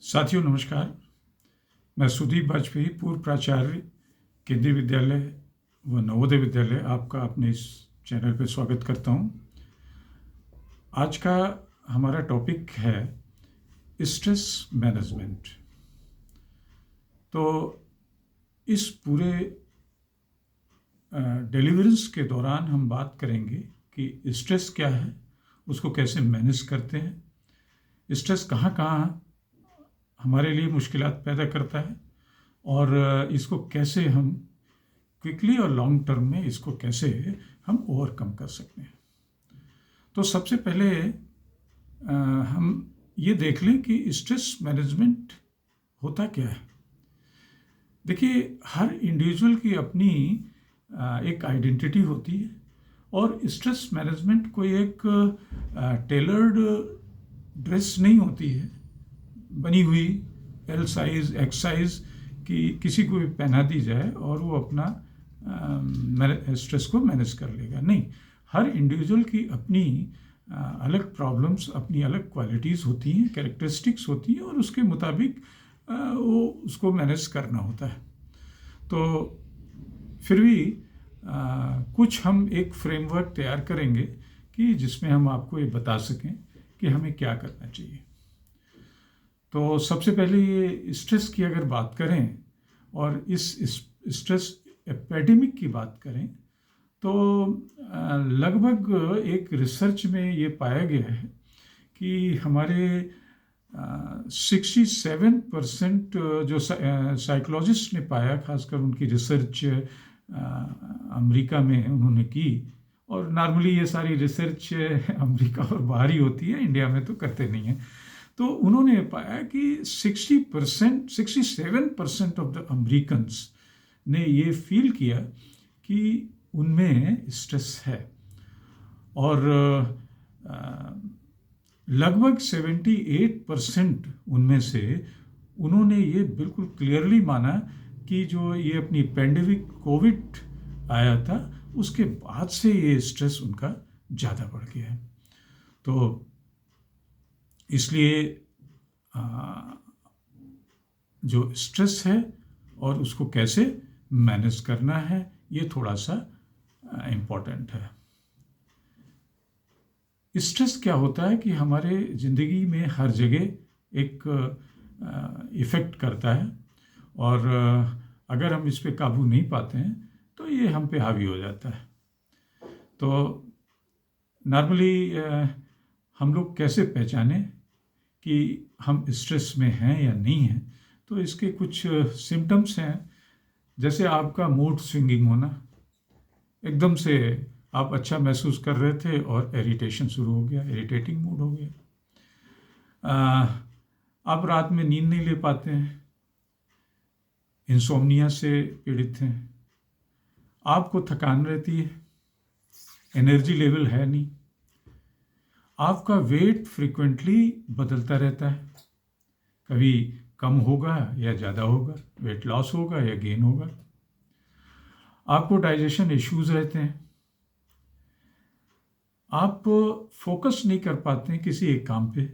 साथियों नमस्कार। मैं सुदीप वाजपेयी, पूर्व प्राचार्य, केंद्रीय विद्यालय व नवोदय विद्यालय, आपका अपने इस चैनल पर स्वागत करता हूं। आज का हमारा टॉपिक है स्ट्रेस मैनेजमेंट। तो इस पूरे डिलीवरेंस के दौरान हम बात करेंगे कि स्ट्रेस क्या है, उसको कैसे मैनेज करते हैं, स्ट्रेस कहाँ कहाँ हमारे लिए मुश्किलात पैदा करता है और इसको कैसे हम क्विकली और लॉन्ग टर्म में इसको कैसे हम ओवरकम कर सकते हैं। तो सबसे पहले हम ये देख लें कि स्ट्रेस मैनेजमेंट होता क्या है। देखिए, हर इंडिविजुअल की अपनी एक आइडेंटिटी होती है और स्ट्रेस मैनेजमेंट कोई एक टेलर्ड ड्रेस नहीं होती है, बनी हुई एल साइज एक्स साइज की किसी को भी पहना दी जाए और वो अपना स्ट्रेस को मैनेज कर लेगा। नहीं, हर इंडिविजुअल की अपनी अलग प्रॉब्लम्स, अपनी अलग क्वालिटीज़ होती हैं, कैरेक्टरिस्टिक्स होती हैं और उसके मुताबिक वो उसको मैनेज करना होता है। तो फिर भी कुछ हम एक फ्रेमवर्क तैयार करेंगे कि जिसमें हम आपको ये बता सकें कि हमें क्या करना चाहिए। तो सबसे पहले ये स्ट्रेस की अगर बात करें और इस स्ट्रेस एपिडेमिक की बात करें तो लगभग एक रिसर्च में ये पाया गया है कि हमारे 67% जो साइकोलॉजिस्ट ने पाया, खासकर उनकी रिसर्च अमेरिका में उन्होंने की, और नॉर्मली ये सारी रिसर्च अमेरिका और बाहर ही होती है, इंडिया में तो करते नहीं हैं। तो उन्होंने पाया कि 67% ऑफ द अमेरिकन्स ने ये फील किया कि उनमें स्ट्रेस है और लगभग 78% उनमें से उन्होंने ये बिल्कुल क्लियरली माना कि जो ये अपनी पेंडेमिक कोविड आया था उसके बाद से ये स्ट्रेस उनका ज़्यादा बढ़ गया है। तो इसलिए जो स्ट्रेस है और उसको कैसे मैनेज करना है ये थोड़ा सा इम्पोर्टेंट है। स्ट्रेस क्या होता है कि हमारे ज़िंदगी में हर जगह एक इफ़ेक्ट करता है और अगर हम इस पे काबू नहीं पाते हैं तो ये हम पे हावी हो जाता है। तो नॉर्मली हम लोग कैसे पहचानें कि हम स्ट्रेस में हैं या नहीं हैं। तो इसके कुछ सिम्टम्स हैं, जैसे आपका मूड स्विंगिंग होना, एकदम से आप अच्छा महसूस कर रहे थे और इरिटेशन शुरू हो गया, इरिटेटिंग मूड हो गया। आप रात में नींद नहीं ले पाते हैं, इंसोम्निया से पीड़ित हैं, आपको थकान रहती है, एनर्जी लेवल है नहीं, आपका वेट फ्रीक्वेंटली बदलता रहता है, कभी कम होगा या ज़्यादा होगा, वेट लॉस होगा या गेन होगा, आपको डाइजेशन इश्यूज रहते हैं, आप फोकस नहीं कर पाते हैं किसी एक काम पे,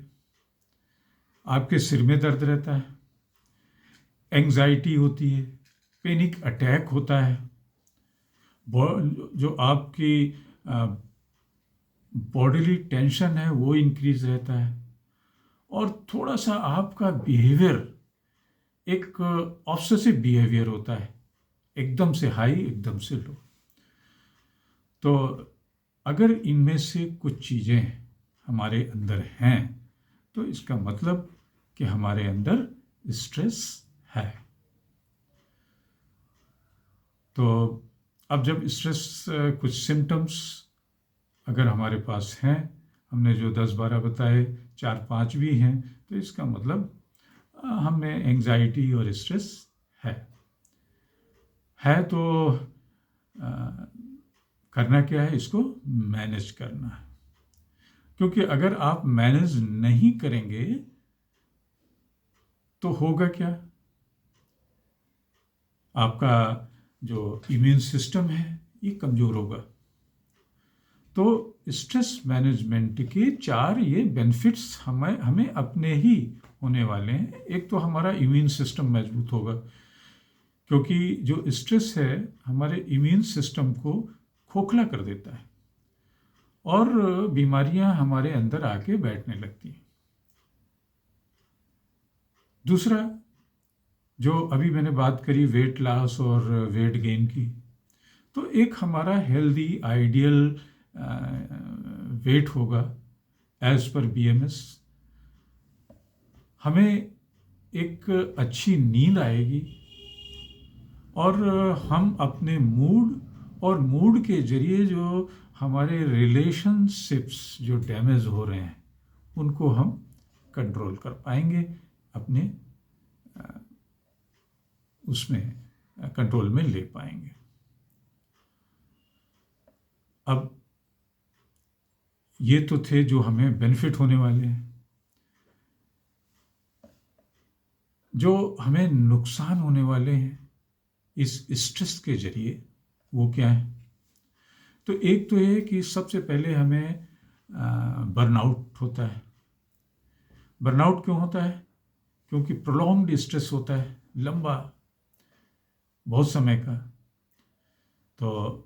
आपके सिर में दर्द रहता है, एंग्जाइटी होती है, पैनिक अटैक होता है, जो आपकी बॉडीली टेंशन है वो इंक्रीज रहता है और थोड़ा सा आपका बिहेवियर एक ऑब्सेसिव बिहेवियर होता है, एकदम से हाई एकदम से लो। तो अगर इनमें से कुछ चीज़ें हमारे अंदर हैं तो इसका मतलब कि हमारे अंदर स्ट्रेस है। तो अब जब स्ट्रेस कुछ सिम्टम्स अगर हमारे पास हैं, हमने जो 10-12 बताए 4-5 भी हैं, तो इसका मतलब हमें एंग्जाइटी और स्ट्रेस है। तो करना क्या है, इसको मैनेज करना है, क्योंकि अगर आप मैनेज नहीं करेंगे तो होगा क्या, आपका जो इम्यून सिस्टम है ये कमज़ोर होगा। तो स्ट्रेस मैनेजमेंट के 4 ये बेनिफिट्स हमें अपने ही होने वाले हैं। एक तो हमारा इम्यून सिस्टम मजबूत होगा, क्योंकि जो स्ट्रेस है हमारे इम्यून सिस्टम को खोखला कर देता है और बीमारियां हमारे अंदर आके बैठने लगती हैं। दूसरा, जो अभी मैंने बात करी वेट लॉस और वेट गेन की, तो एक हमारा हेल्दी आइडियल वेट होगा एज पर बीएमएस। हमें एक अच्छी नींद आएगी और हम अपने मूड के जरिए जो हमारे रिलेशनशिप्स जो डैमेज हो रहे हैं उनको हम कंट्रोल कर पाएंगे, अपने उसमें कंट्रोल में ले पाएंगे। अब ये तो थे जो हमें बेनिफिट होने वाले हैं। जो हमें नुकसान होने वाले हैं इस स्ट्रेस के जरिए, वो क्या है? तो एक तो ये कि सबसे पहले हमें बर्नआउट होता है। बर्नआउट क्यों होता है? क्योंकि प्रोलॉन्ग्ड स्ट्रेस होता है, लंबा, बहुत समय का। तो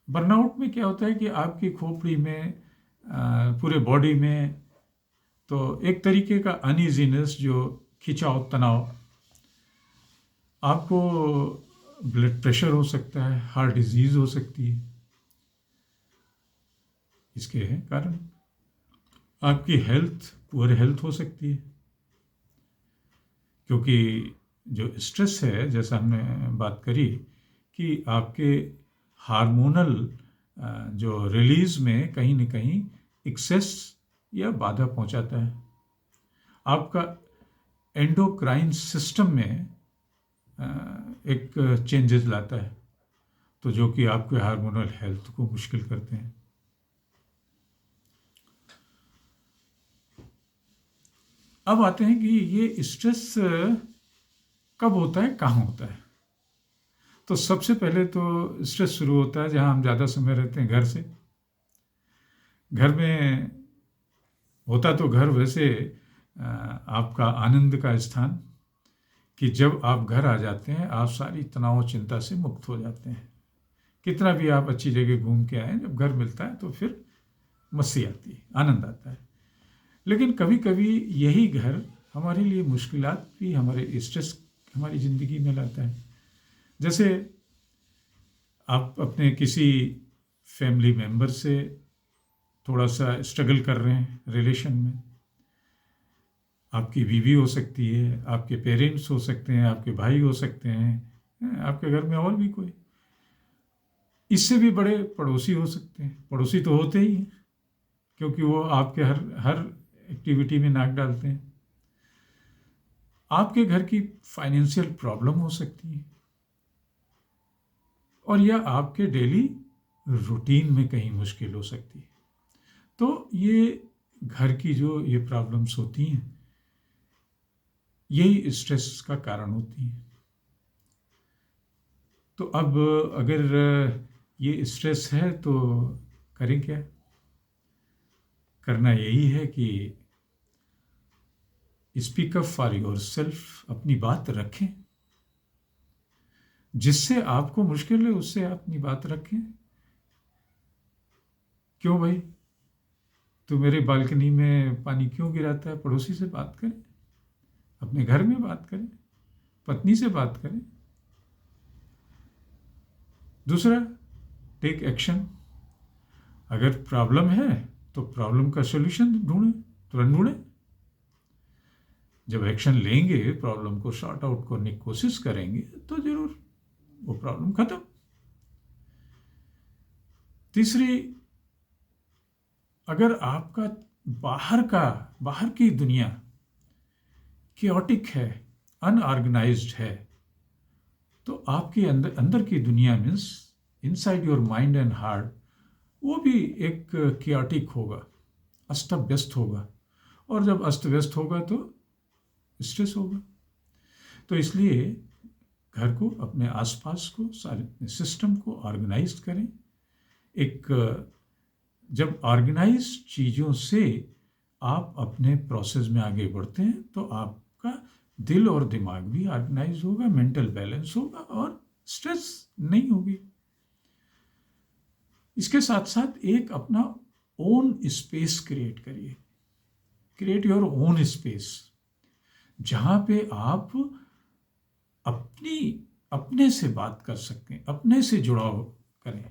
बर्नआउट में क्या होता है कि आपकी खोपड़ी में, पूरे बॉडी में, तो एक तरीके का अनईजीनेस, जो खिंचाव, तनाव, आपको ब्लड प्रेशर हो सकता है, हार्ट डिजीज हो सकती है। इसके कारण आपकी पुअर हेल्थ हो सकती है, क्योंकि जो स्ट्रेस है, जैसा हमने बात करी, कि आपके हार्मोनल जो रिलीज में कहीं न कहीं एक्सेस या बाधा पहुंचाता है। आपका एंडोक्राइन सिस्टम में एक चेंजेस लाता है, तो जो कि आपके हार्मोनल हेल्थ को मुश्किल करते हैं। अब आते हैं कि ये स्ट्रेस कब होता है, कहाँ होता है। तो सबसे पहले तो स्ट्रेस शुरू होता है जहाँ हम ज़्यादा समय रहते हैं, घर से। घर में होता तो घर वैसे आपका आनंद का स्थान, कि जब आप घर आ जाते हैं आप सारी तनाव चिंता से मुक्त हो जाते हैं। कितना भी आप अच्छी जगह घूम के आए, जब घर मिलता है तो फिर मस्ती आती है, आनंद आता है। लेकिन कभी कभी यही घर हमारे लिए मुश्किलात भी, हमारे स्ट्रेस हमारी ज़िंदगी में लाता है। जैसे आप अपने किसी फैमिली मेम्बर से थोड़ा सा स्ट्रगल कर रहे हैं रिलेशन में। आपकी बीवी हो सकती है, आपके पेरेंट्स हो सकते हैं, आपके भाई हो सकते हैं, आपके घर में और भी कोई। इससे भी बड़े पड़ोसी हो सकते हैं। पड़ोसी तो होते ही हैं, क्योंकि वो आपके हर एक्टिविटी में नाक डालते हैं। आपके घर की फाइनेंशियल प्रॉब्लम हो सकती है, और यह आपके डेली रूटीन में कहीं मुश्किल हो सकती है। तो ये घर की जो ये प्रॉब्लम्स होती हैं, यही स्ट्रेस का कारण होती हैं। तो अब अगर ये स्ट्रेस है तो करें क्या? करना यही है कि speak up for your self, अपनी बात रखें। जिससे आपको मुश्किल है उससे अपनी बात रखें। क्यों भाई, तू मेरे बालकनी में पानी क्यों गिराता है? पड़ोसी से बात करें, अपने घर में बात करें, पत्नी से बात करें। दूसरा, टेक एक्शन। अगर प्रॉब्लम है तो प्रॉब्लम का सॉल्यूशन ढूंढें, तुरंत ढूंढें। जब एक्शन लेंगे, प्रॉब्लम को सॉर्ट आउट करने की कोशिश करेंगे, तो जरूर वो प्रॉब्लम खत्म। तीसरी, अगर आपका बाहर की दुनिया क्योटिक है, अनऑर्गेनाइज्ड है, तो आपके अंदर की दुनिया means inside your mind and heart, वो भी एक क्योटिक होगा, अस्त व्यस्त होगा। और जब अस्त व्यस्त होगा तो स्ट्रेस होगा। तो इसलिए घर को, अपने आसपास को, सारे सिस्टम को ऑर्गेनाइज करें। एक जब ऑर्गेनाइज चीज़ों से आप अपने प्रोसेस में आगे बढ़ते हैं तो आपका दिल और दिमाग भी ऑर्गेनाइज होगा, मेंटल बैलेंस होगा और स्ट्रेस नहीं होगी। इसके साथ साथ एक अपना ओन स्पेस क्रिएट करिए, क्रिएट योर ओन स्पेस, जहाँ पे आप अपने से बात कर सकें, अपने से जुड़ाव करें।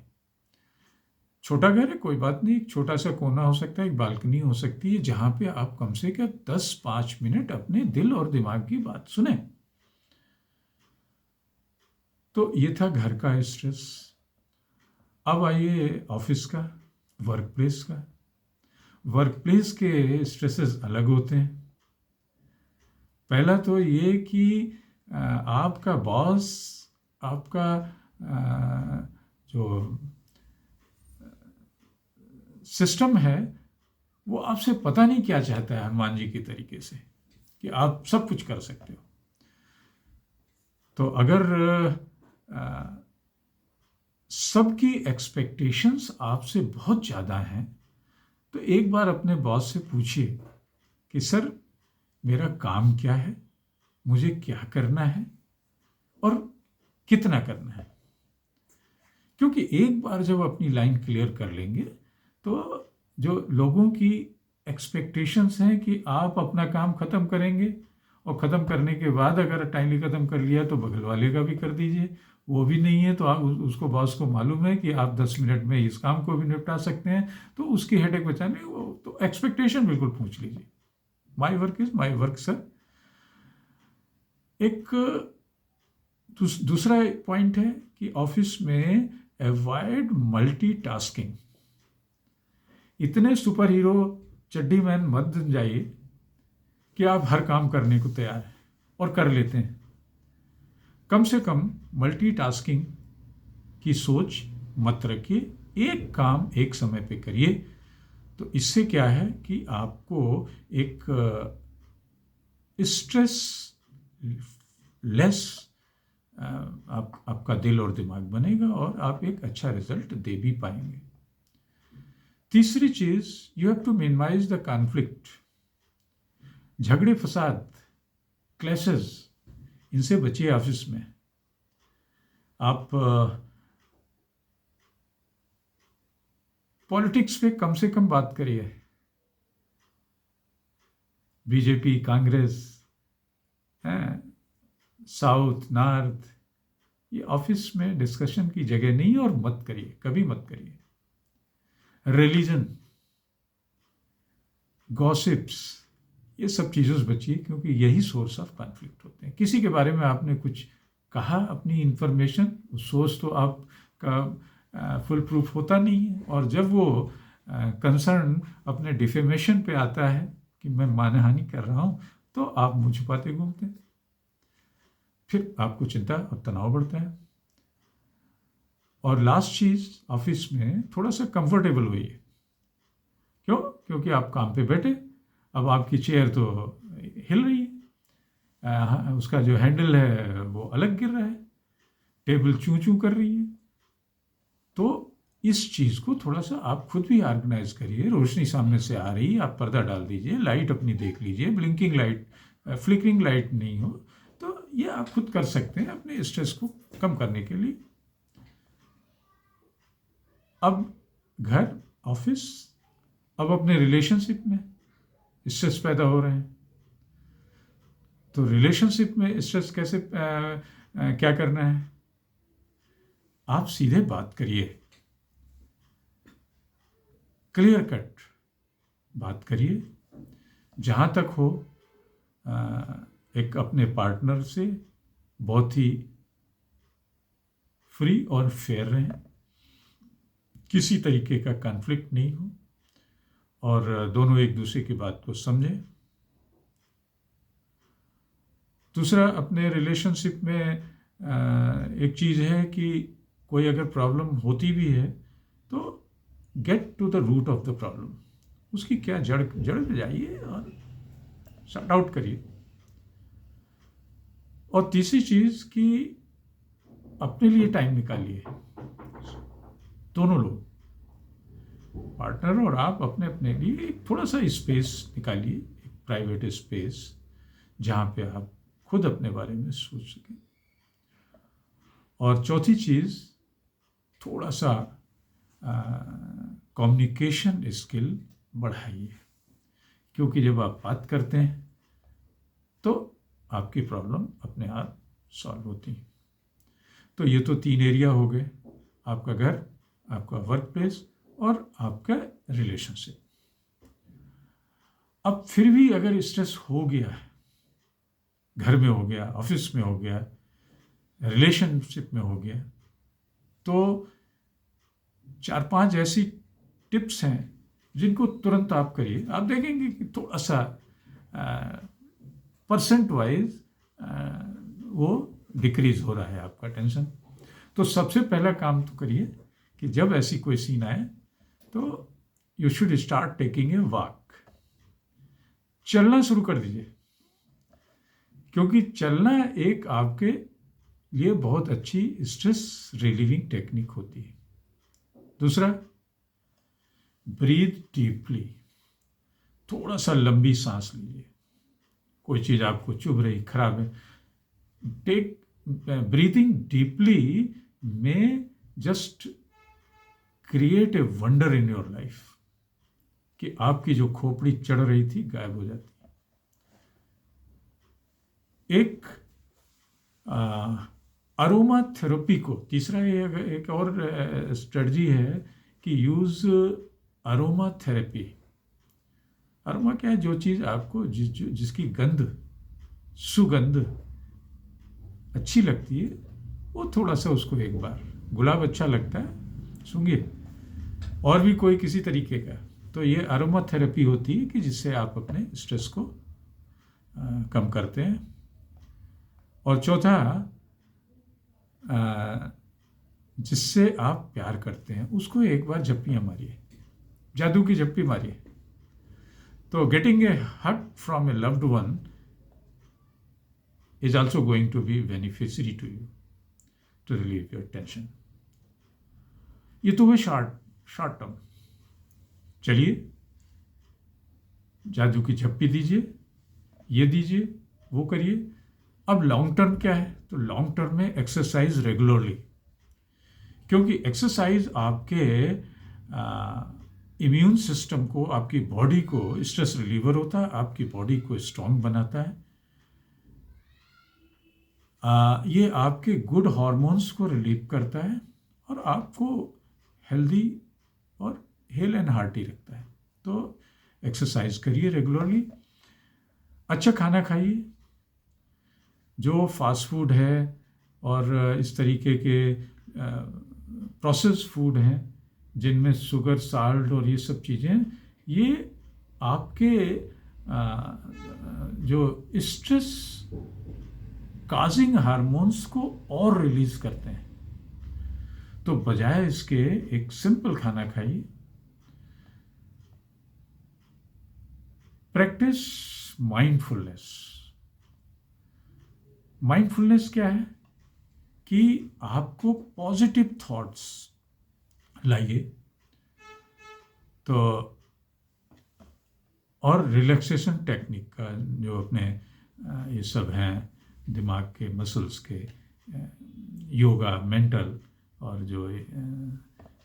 छोटा घर है कोई बात नहीं, एक छोटा सा कोना हो सकता है, एक बालकनी हो सकती है, जहाँ पे आप कम से कम 10-5 मिनट अपने दिल और दिमाग की बात सुने। तो ये था घर का स्ट्रेस। अब आइए ऑफिस का, वर्क प्लेस का। वर्क प्लेस के स्ट्रेसेस अलग होते हैं। पहला तो ये कि आपका बॉस, आपका जो सिस्टम है वो आपसे पता नहीं क्या चाहता है, हनुमान जी की तरीके से कि आप सब कुछ कर सकते हो। तो अगर सबकी एक्सपेक्टेशंस आपसे बहुत ज़्यादा हैं तो एक बार अपने बॉस से पूछिए कि सर मेरा काम क्या है, मुझे क्या करना है और कितना करना है। क्योंकि एक बार जब अपनी लाइन क्लियर कर लेंगे तो जो लोगों की एक्सपेक्टेशंस हैं कि आप अपना काम ख़त्म करेंगे और ख़त्म करने के बाद अगर टाइमली ख़त्म कर लिया तो बगल वाले का भी कर दीजिए, वो भी नहीं है तो आप उसको बॉस को मालूम है कि आप 10 मिनट में इस काम को भी निपटा सकते हैं, तो उसकी हेडेक बचाने वो तो एक्सपेक्टेशन बिल्कुल पूछ लीजिए। My work is my work sir. एक दूसरा पॉइंट है कि ऑफिस में अवॉइड मल्टीटास्किंग। इतने सुपर हीरो चड्डी मैन मत बन जाइए कि आप हर काम करने को तैयार हैं और कर लेते हैं। कम से कम मल्टीटास्किंग की सोच मत रखिए, एक काम एक समय पे करिए। तो इससे क्या है कि आपको एक स्ट्रेस लेस आपका दिल और दिमाग बनेगा और आप एक अच्छा रिजल्ट दे भी पाएंगे। तीसरी चीज, you have to minimise the conflict. झगड़े फसाद, क्लैशेस, इनसे बचिए ऑफिस में। आप पॉलिटिक्स पे कम से कम बात करिए। बीजेपी, कांग्रेस, साउथ, नॉर्थ, ये ऑफिस में डिस्कशन की जगह नहीं है और मत करिए, कभी मत करिए। रिलीजन, गॉसिप्स, ये सब चीज़ों से बचिए क्योंकि यही सोर्स ऑफ कॉन्फ्लिक्ट होते हैं। किसी के बारे में आपने कुछ कहा, अपनी इंफॉर्मेशन, सोर्स तो आपका फुल प्रूफ होता नहीं है, और जब वो कंसर्न अपने डिफेमेशन पे आता है कि मैं मानहानि कर रहा हूँ, तो आप मुँह छुपाते घूमते हैं, फिर आपको चिंता और तनाव बढ़ता है। और लास्ट चीज़, ऑफिस में थोड़ा सा कंफर्टेबल होइए। क्यों? क्योंकि आप काम पे बैठे, अब आपकी चेयर तो हिल रही है, उसका जो हैंडल है वो अलग गिर रहा है, टेबल चूं चूं कर रही है। तो इस चीज़ को थोड़ा सा आप खुद भी ऑर्गेनाइज करिए। रोशनी सामने से आ रही है, आप पर्दा डाल दीजिए, लाइट अपनी देख लीजिए, ब्लिंकिंग लाइट, फ्लिकरिंग लाइट नहीं हो। तो ये आप खुद कर सकते हैं अपने स्ट्रेस को कम करने के लिए। अब घर, ऑफिस, अब अपने रिलेशनशिप में स्ट्रेस पैदा हो रहे हैं। तो रिलेशनशिप में स्ट्रेस कैसे क्या करना है? आप सीधे बात करिए, क्लियर कट बात करिए, जहाँ तक हो एक अपने पार्टनर से बहुत ही फ्री और फेयर रहें, किसी तरीके का कॉन्फ्लिक्ट नहीं हो और दोनों एक दूसरे की बात को समझें। दूसरा, अपने रिलेशनशिप में एक चीज़ है कि कोई अगर प्रॉब्लम होती भी है तो get to the root of the problem, उसकी क्या जड़ पे जाइए और सॉर्ट आउट करिए। और तीसरी चीज़ कि अपने लिए टाइम निकालिए, दोनों लोग। पार्टनर और आप अपने अपने लिए एक थोड़ा सा स्पेस निकालिए, एक प्राइवेट स्पेस जहाँ पे आप खुद अपने बारे में सोच सकें। और चौथी चीज़, थोड़ा सा कम्युनिकेशन स्किल बढ़ाइए, क्योंकि जब आप बात करते हैं तो आपकी प्रॉब्लम अपने आप सॉल्व होती है। तो ये तो 3 एरिया हो गए, आपका घर, आपका वर्क प्लेस और आपका रिलेशनशिप। अब फिर भी अगर स्ट्रेस हो गया है, घर में हो गया, ऑफिस में हो गया, रिलेशनशिप में हो गया, तो 4-5 ऐसी टिप्स हैं जिनको तुरंत आप करिए। आप देखेंगे कि थोड़ा सा परसेंट वाइज वो डिक्रीज हो रहा है आपका टेंशन। तो सबसे पहला काम तो करिए कि जब ऐसी कोई सीन आए तो you should start taking a walk. चलना शुरू कर दीजिए, क्योंकि चलना एक आपके लिए बहुत अच्छी स्ट्रेस रिलीविंग टेक्निक होती है। दूसरा, ब्रीथ डीपली, थोड़ा सा लंबी सांस लीजिए। कोई चीज़ आपको चुभ रही, खराब है, टेक ब्रीथिंग डीपली में just create a wonder in your life, कि आपकी जो खोपड़ी चढ़ रही थी गायब हो जाती है। एक अरोमा थेरेपी को, तीसरा एक और स्ट्रेटजी है कि यूज़ अरोमा थेरेपी। अरोमा क्या है? जो चीज़ आपको जिसकी गंध, सुगंध अच्छी लगती है, वो थोड़ा सा उसको एक बार, गुलाब अच्छा लगता है, सूंघिए, और भी कोई किसी तरीके का। तो ये अरोमा थेरेपी होती है कि जिससे आप अपने स्ट्रेस को कम करते हैं। और चौथा, जिससे आप प्यार करते हैं उसको एक बार झप्पियाँ मारिए, जादू की झप्पी मारिए। तो getting a hug from A loved one is also going to be beneficiary to you to relieve your tension. ये तो हुए शॉर्ट टर्म। चलिए, जादू की झप्पी दीजिए, ये दीजिए, वो करिए। अब लॉन्ग टर्म क्या है? तो लॉन्ग टर्म में एक्सरसाइज रेगुलरली, क्योंकि एक्सरसाइज आपके इम्यून सिस्टम को, आपकी बॉडी को स्ट्रेस रिलीवर होता है, आपकी बॉडी को स्ट्रांग बनाता है। ये आपके गुड हार्मोन्स को रिलीव करता है और आपको हेल्दी और हेल एंड हार्टी रखता है। तो एक्सरसाइज करिए रेगुलरली, अच्छा खाना खाइए। जो फास्ट फूड है और इस तरीके के प्रोसेस्ड फूड हैं जिनमें शुगर, साल्ट और ये सब चीज़ें, ये आपके जो स्ट्रेस काजिंग हार्मोन्स को और रिलीज करते हैं। तो बजाय इसके एक सिंपल खाना खाइए। Practice mindfulness. माइंडफुलनेस क्या है? कि आपको पॉजिटिव थॉट्स लाइए। तो और रिलैक्सेशन टेक्निक का जो अपने ये सब हैं, दिमाग के मसल्स के, योगा, मेंटल और जो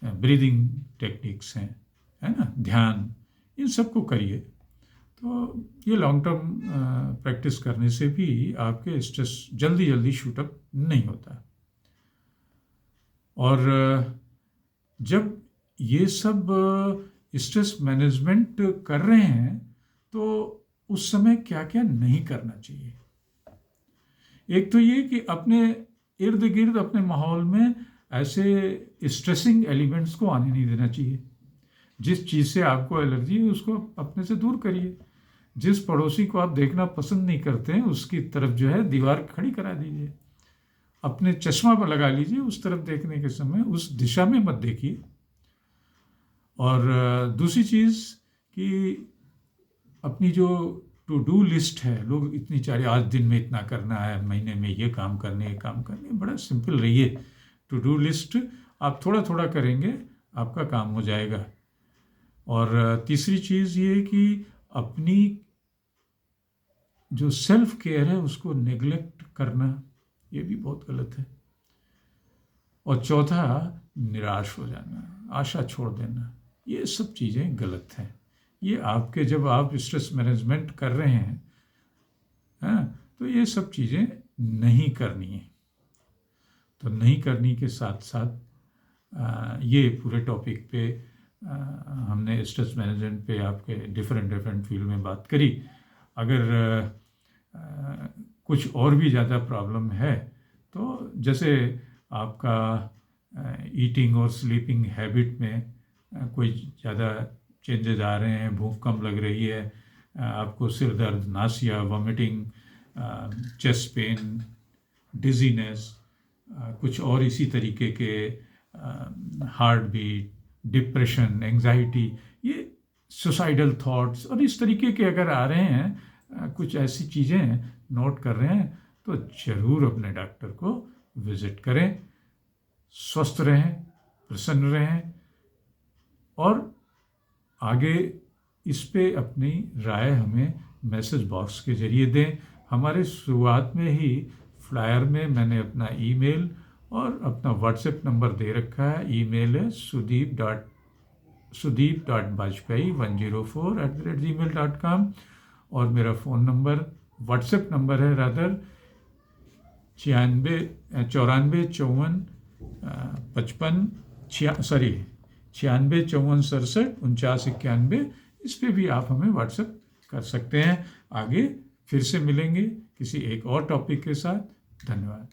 ब्रीदिंग टेक्निक्स हैं, है ना, ध्यान, इन सब को करिए। तो ये लॉन्ग टर्म प्रैक्टिस करने से भी आपके स्ट्रेस जल्दी शूटअप नहीं होता। और जब ये सब स्ट्रेस मैनेजमेंट कर रहे हैं तो उस समय क्या क्या नहीं करना चाहिए? एक तो ये कि अपने इर्द गिर्द, अपने माहौल में ऐसे स्ट्रेसिंग एलिमेंट्स को आने नहीं देना चाहिए। जिस चीज़ से आपको एलर्जी है उसको अपने से दूर करिए। जिस पड़ोसी को आप देखना पसंद नहीं करते हैं उसकी तरफ जो है दीवार खड़ी करा दीजिए। अपने चश्मा पर लगा लीजिए, उस तरफ देखने के समय उस दिशा में मत देखिए। और दूसरी चीज़ कि अपनी जो टू डू लिस्ट है, लोग इतनी सारी, आज दिन में इतना करना है, महीने में ये काम करने, बड़ा सिंपल रहिए। टू डू लिस्ट आप थोड़ा थोड़ा करेंगे, आपका काम हो जाएगा। और तीसरी चीज़ ये कि अपनी जो सेल्फ केयर है उसको नेग्लेक्ट करना, ये भी बहुत गलत है। और चौथा, निराश हो जाना, आशा छोड़ देना, ये सब चीज़ें गलत हैं। ये आपके, जब आप स्ट्रेस मैनेजमेंट कर रहे हैं, हाँ, तो ये सब चीज़ें नहीं करनी है। तो नहीं करनी के साथ साथ ये पूरे टॉपिक पे हमने स्ट्रेस मैनेजमेंट पे आपके डिफरेंट फील्ड में बात करी। अगर कुछ और भी ज़्यादा प्रॉब्लम है तो जैसे आपका ईटिंग और स्लीपिंग हैबिट में कोई ज़्यादा चेंजेस आ रहे हैं, भूख कम लग रही है, आपको सिर दर्द, Nasiya, vomiting, chest pain, dizziness, कुछ और इसी तरीके के हार्ट बीट, डिप्रेशन, एंजाइटी, ये सुसाइडल थॉट्स और इस तरीके के अगर आ रहे हैं, कुछ ऐसी चीज़ें नोट कर रहे हैं, तो ज़रूर अपने डॉक्टर को विज़िट करें। स्वस्थ रहें, प्रसन्न रहें और आगे इस पे अपनी राय हमें मैसेज बॉक्स के ज़रिए दें। हमारे शुरुआत में ही फ्लायर में मैंने अपना ईमेल और अपना व्हाट्सएप नंबर दे रखा है। ईमेल है sudeep.bajpai104@gmail.com और मेरा फ़ोन नंबर, व्हाट्सएप नंबर है रादर 94 54 54 96 54 67 49 91। इस पे भी आप हमें व्हाट्सएप कर सकते हैं। आगे फिर से मिलेंगे किसी एक और टॉपिक के साथ। धन्यवाद।